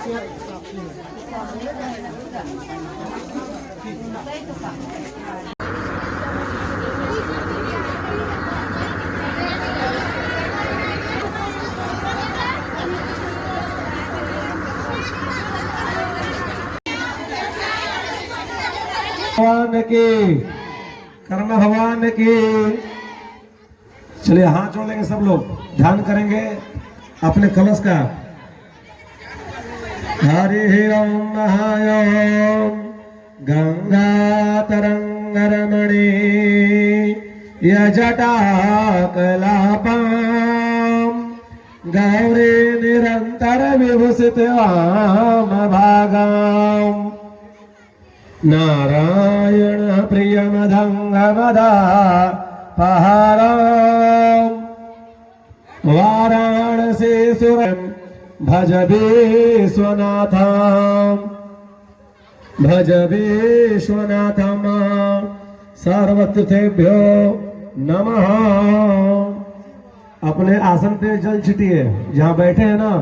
भगवान की, कर्म भगवान की। चलिए हाथ जोड़ लेंगे सब लोग, ध्यान करेंगे अपने कलश का। हरि ओम महायोम गंगा तरंग रमणी यजटा कलापम गौरी निरंतर विभूषित वाम भागम नारायण प्रियमधंगमदा पहारम वाराणसी सुरम भज विश्वनाथम भज विश्वनाथम सर्वतीर्थेभ्यो नमः। अपने आसन पे जल छिटिए, जहाँ बैठे हैं ना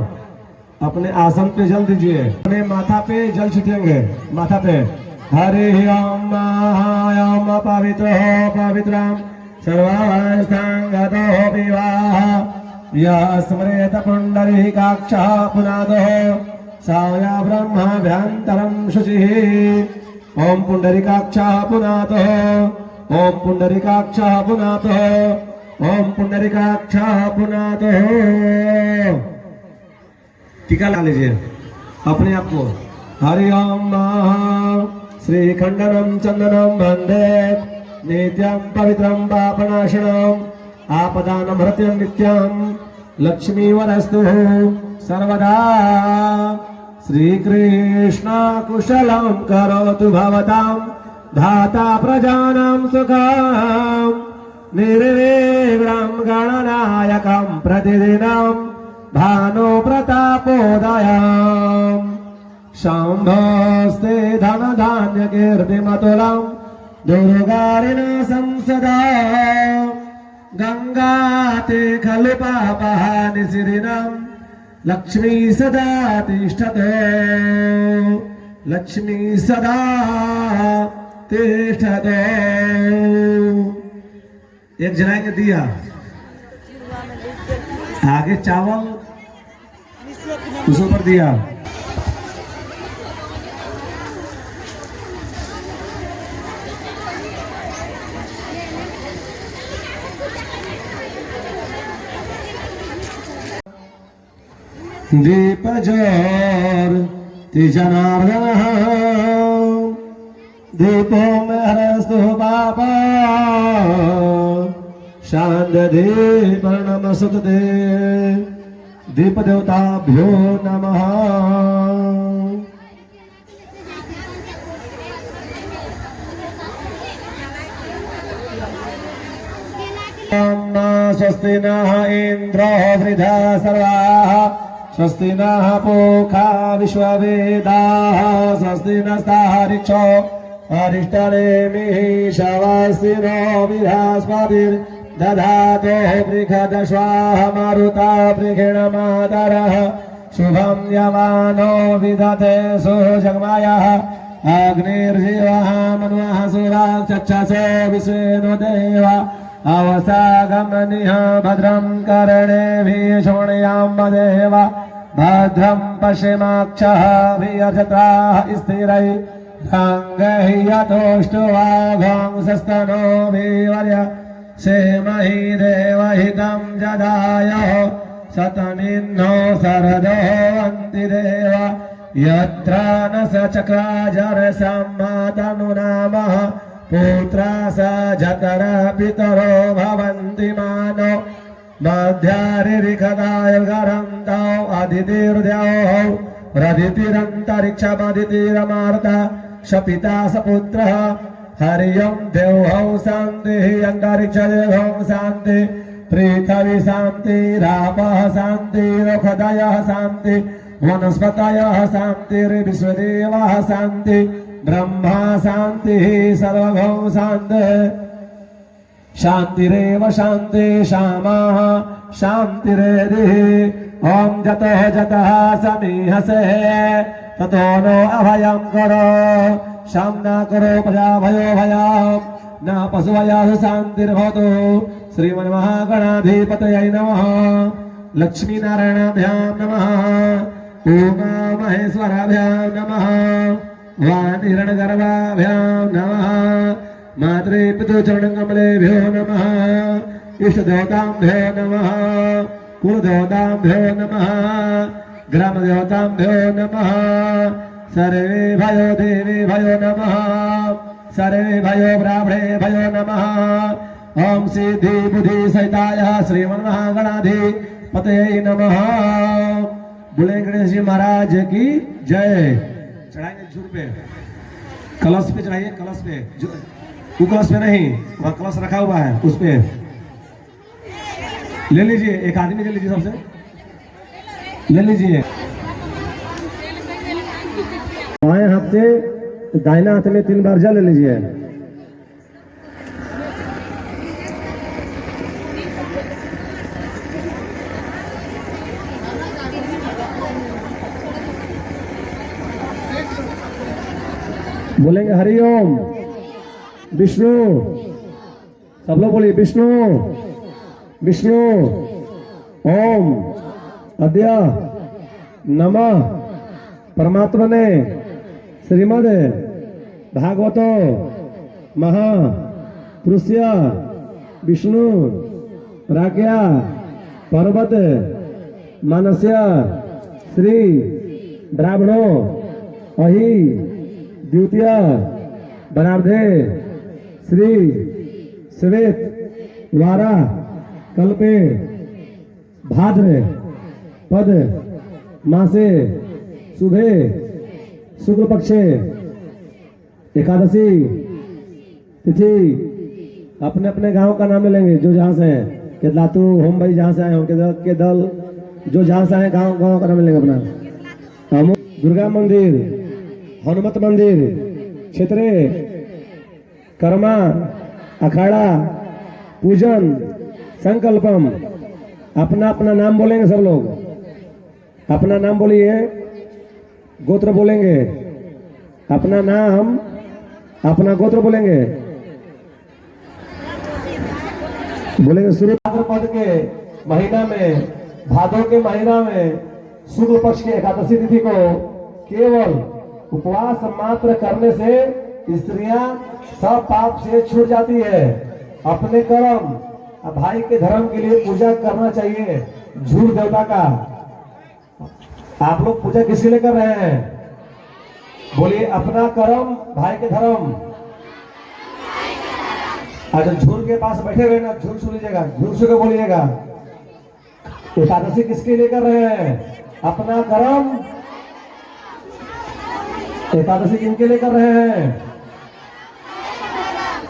अपने आसन पे जल दीजिए, अपने माथा पे जल छिटेंगे, माथा पे। हरि ओम ओम पवित्र हो पवित्रम सर्वावस्थांगतो विवाह यः स्मरेत पुंडरीकाक्षः पुनादो साया ब्रह्माभ्यन्तरं शुचिः। ओम पुंडरीकाक्षः पुनादो ओम पुंडरीकाक्षः पुनादो ओम पुंडरीकाक्षः पुनादो। टीका ला लीजिए अपने आप को। हरि ओम श्रीखंडनम चंदनम वंदे नित्यं पवित्रं पापनाशनम आपदानं हृत्यं नित्यं लक्ष्मीवरस्तु सर्वदा। श्रीकृष्ण कुशलं करोतु भवतां धाता प्रजानां सुखं निर्विघ्नं गणनायकं प्रतिदिनं भानु प्रतापोदयम् शंभोस्ते धन धान्य कीर्तिमतुलं दुर्गारिण संसदा गंगाते खलु पापहानि सिरिनं लक्ष्मी सदा तिष्ठते लक्ष्मी सदा तिष्ठते। एक जलाएंगे दिया, आगे चावल उस ऊपर दिया। दीप जोर जनार्दन दीपो में हरस्तु पापा शांत दीप नमस्तुते दीप देवताभ्यो नमः। स्वस्ति नः इंद्रो वृद्धा सर्वाः स्वस्ति नः पूषा विश्ववेदाः स्वस्ति नस्तार्क्ष्यो अरिष्टनेमिः स्वस्ति नो बृहस्पतिर्दधातु बृहदश्वाः मरुता बृहणमातरः शुभं यमानो विदधते सुजग्मयः अग्निर्जीवः मनुः सुराक्षसो विश्वेनो देव अवसागमनिः भद्रं कर्णेभिः शृणुयामदेव भद्रं पश्येमाक्षः भियजत्राः स्थिरैः यतोष्टुवाघंसस्तनोभिर्य क्षेमहि देवहितं जदायुः शतमिन्नो शरदो वन्ति देव यत्र न स चक्राजरसम्मातनुनामः पुत्रा स जतर पितरो भवन्ति मानो मध्यारिरिखदायुर्गरन्तौ अदितिर्द्यौः रदितिरन्तरिक्षमदितिरमार्ता शपिता स पुत्रः हरियं देवौ शान्तिः अन्तरिक्षदेवौ शान्तिः पृथिवी शान्तिरापः शान्तिरोषधयः शान्तिः वनस्पतयः शान्तिर्विश्वदेवः शान्तिः ब्रह्मा शान्तिः सर्वभौ शान्तिः शान्तिरेव शान्ति शामा शान्तिरेधिः ओम जतः जतः समीहसे ततो नो अभयं करो शम न करो प्रजा भयो भयं न पशुभयासु शान्तिर्भवतु श्रीमन्महागणाधिपतये नमः लक्ष्मी नारायणाभ्यां नमः उमा महेश्वराभ्यां नमः वाणिरणगर्भाभ्यां नमः मातृ पितृचरणकमलेभ्यो नमः इष्टदेवताभ्यो नमः कुलदेवताभ्यो नमः ग्रामदेवताभ्यो नमः सर्वे भयो देवी भयो नमः सर्वे भयो ब्राह्मणे भयो नमः ओम सिद्धि बुद्धि सहिताय श्रीमन्महागणाधिपतये नमः। बोले गणेश जी महाराज की जय। चढ़ाएंगे झूर पे, कलश पे चढ़ाइए, कलश पे, वो कलश पे नहीं, वहाँ कलश रखा हुआ है उस पे ले लीजिए, एक आदमी ले लीजिए, सबसे ले लीजिए। बाएं हाथ से दाहिना हाथ में 3 बार जल ले लीजिए। बोलेंगे हरिओम विष्णु, सब लोग बोलिए विष्णु विष्णु। ओम अद्य नमः परमात्मने श्रीमद भागवतो महापुरुषस्य विष्णु प्राज्ञा पर्वत मानस्य श्री ब्राह्मणो अहि द्वितीय बरार्धे श्री श्वेत वारा कल्पे भाद्र पद मासे शुभे शुक्ल पक्षे एकादशी तिथि अपने अपने गांव का नाम लेंगे जो जहां से है। केदलातू होम भाई जहां से आए हो, के दल जो जहां से आए गांव गांव का नाम लेंगे अपना। हम दुर्गा मंदिर, हनुमत मंदिर, क्षेत्रे कर्मा अखाड़ा पूजन संकल्पम। अपना अपना नाम बोलेंगे सब लोग, अपना नाम बोलिए, गोत्र बोलेंगे, अपना नाम अपना गोत्र बोलेंगे। बोलेंगे शुरू भाद्रपद के महीना में, भादों के महीना में शुक्ल पक्ष की एकादशी तिथि को केवल उपवास मात्र करने से स्त्रियां सब पाप से छूट जाती है। अपने कर्म भाई के धर्म के लिए पूजा करना चाहिए, झूठ देवता का। आप लोग पूजा किसके लिए कर रहे हैं? बोलिए अपना कर्म भाई के धर्म। अच्छा झूठ के पास बैठे हुए ना, झूठ सुन लीजिएगा, झूठ सुन के बोलिएगा। एकादशी किसके लिए कर रहे हैं? अपना कर्म। एकादशी किनके लिए कर रहे हैं?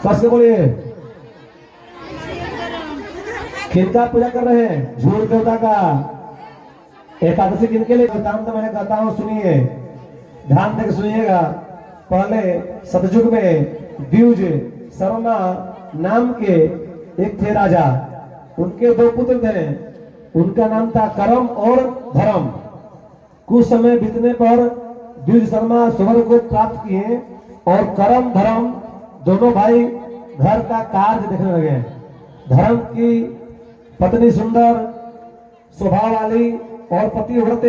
कस के बोलिए, किनका पूजा कर रहे हैं? झूठ देवता का। एकादशी किनके लिए? काम तो मैं कहता हूं, सुनिए, ध्यान देकर सुनिएगा। पहले सतयुग में द्विज शर्मा नाम के एक थे राजा, उनके 2 पुत्र थे। उनका नाम था कर्म और धर्म। कुछ समय बीतने पर द्विज शर्मा स्वर्ग को प्राप्त किए और कर्म धर्म दोनों भाई घर का कार्य देखने लगे। धर्म की पत्नी सुंदर स्वभाव वाली और पतिव्रत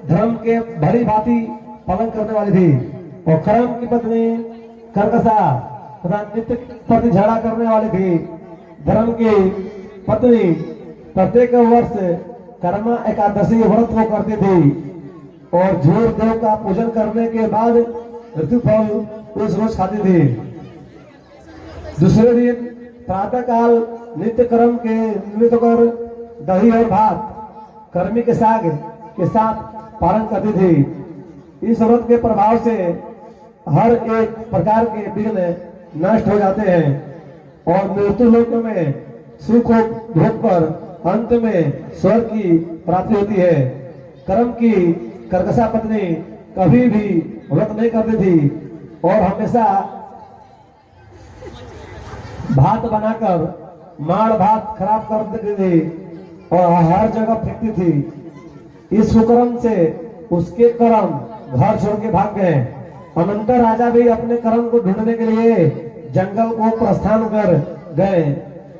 धर्म के भली भांति पालन करने वाली थी, और कर्म की पत्नी कर्कशा तथा नित्य प्रति झगड़ा करने वाली थी। धर्म की पत्नी प्रत्येक वर्ष कर्मा एकादशी व्रत को करती थी और झूर देव का पूजन करने के बाद ऋतुफल उस रोज खाती थी। दूसरे दिन प्रातः काल नित्य कर्म के निमित्त कर दही और भात कर्मी के साग के साथ पालन करती थी। इस व्रत के प्रभाव से हर एक प्रकार के विघ्न नष्ट हो जाते हैं और मृत्यु लोक में सुख भोग पर अंत में स्वर्ग की प्राप्ति होती है। कर्म की कर्कशा पत्नी कभी भी व्रत नहीं करती थी और हमेशा भात बनाकर माड़ भात खराब कर देती थी और हर जगह फेंकती थी। इस कुकर्म से उसके कर्म घर छोड़ के भाग गए। अनंतर राजा भी अपने कर्म को ढूंढने के लिए जंगल को प्रस्थान कर गए।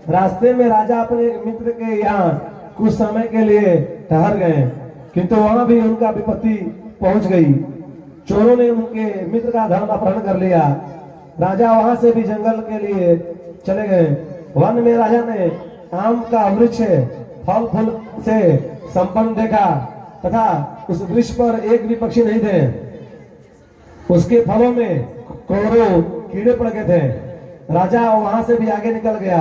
रास्ते में राजा अपने मित्र के यहाँ कुछ समय के लिए ठहर गए, किंतु वहां भी उनका विपत्ति पहुंच गई। चोरों ने उनके मित्र का धन अपहरण कर लिया। राजा वहां से भी जंगल के लिए चले गए। वन में राजा ने आम का वृक्ष फल फूल से संपन्न देखा तथा उस वृक्ष पर एक भी पक्षी नहीं थे। उसके फलों में करोड़ों कीड़े पड़ गए थे। राजा वहां से भी आगे निकल गया।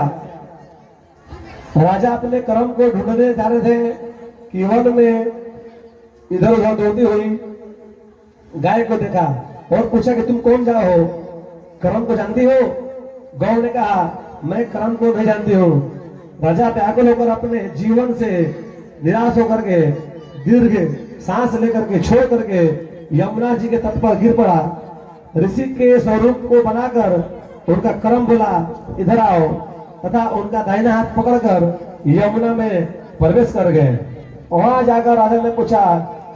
राजा अपने कर्म को ढूंढने जा रहे थे कि वन में इधर उधर दौड़ती हुई गाय को देखा और पूछा कि तुम कौन जाओ हो, कर्म को जानती हो? गौ ने कहा, मैं कर्म को नहीं जानती हूँ। राजा व्याकुल होकर अपने जीवन से निराश होकर के दीर्घ सांस लेकर के छोड़ करके यमुना जी के तट पर गिर पड़ा। ऋषि के स्वरूप को बनाकर उनका कर्म बोला, इधर आओ, तथा उनका दाहिना हाथ पकड़कर यमुना में प्रवेश कर गए। वहां जाकर राजा ने पूछा,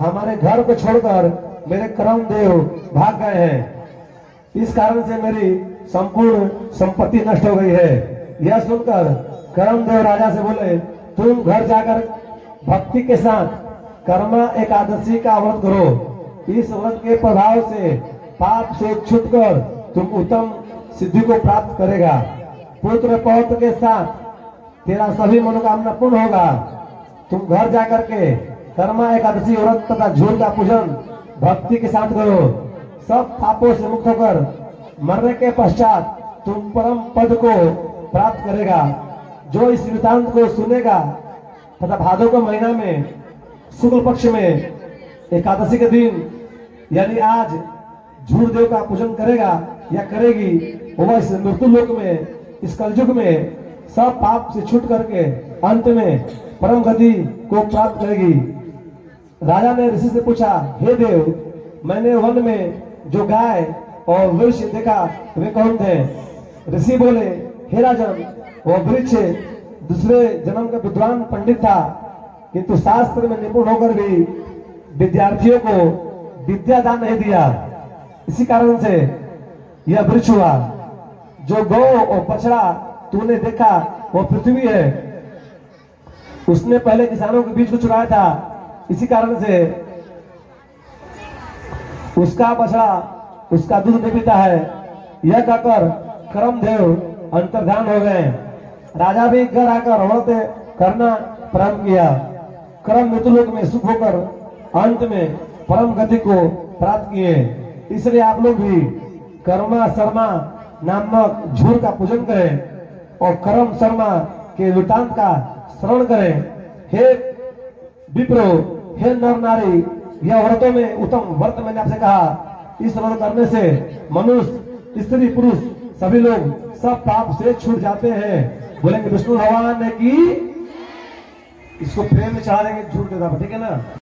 हमारे घर को छोड़कर मेरे कर्म देव भाग गए हैं, इस कारण से मेरी संपूर्ण संपत्ति नष्ट हो गई है। यह सुनकर कर्म देव राजा से बोले, तुम घर जाकर भक्ति के साथ कर्मा एकादशी का व्रत करो। इस व्रत के प्रभाव से पाप से छूटकर तुम उत्तम सिद्धि को प्राप्त करेगा। पुत्र पौत्र के साथ तेरा सभी मनोकामना पूर्ण होगा। तुम घर जाकर के कर्मा एकादशी व्रत तथा झूठ का पूजन भक्ति के साथ करो। सब पापों से मुक्त होकर मरने के पश्चात तुम परम पद को प्राप्त करेगा। जो इस वृतांत को सुनेगा तथा भादों के महीना में शुक्ल पक्ष में एकादशी के दिन यानी आज झूठ देव का पूजन करेगा या करेगी, वह इस मृत्यु लोक में, इस कलयुग में सब पाप से छूट करके अंत में परम गति को प्राप्त करेगी। राजा ने ऋषि से पूछा, हे देव, मैंने वन में जो गाय और वृक्ष देखा वे कौन थे? ऋषि बोले, हे राजन, वह वृक्ष दूसरे जन्म का विद्वान पंडित था, किंतु शास्त्र में निपुण होकर भी विद्यार्थियों को विद्या दान नहीं दिया। इसी कारण से यह वृक्ष हुआ। जो गौ और बछड़ा तूने देखा वो पृथ्वी है। उसने पहले किसानों के बीच को चुराया था, इसी कारण से उसका बछड़ा उसका दूध नहीं पीता है। यह कहकर कर्मदेव अंतर्धान हो गए। राजा भी घर आकर व्रत करना प्रारंभ किया। कर्म मृत्युलोक में सुख होकर अंत में परम गति को प्राप्त किए। इसलिए आप लोग भी कर्मा शर्मा नामक झूठ का पूजन करें और कर्म शर्मा के वृतांत का श्रवण करें। हे विप्रो, हे नर नारी, यह व्रतों में उत्तम व्रत मैंने आपसे कहा। इस व्रत करने से मनुष्य, स्त्री, पुरुष सभी लोग सब पाप से छूट जाते हैं। बोलेंगे विष्णु भगवान ने की, इसको प्रेम में चढ़ा देंगे झूठ के, ठीक है ना।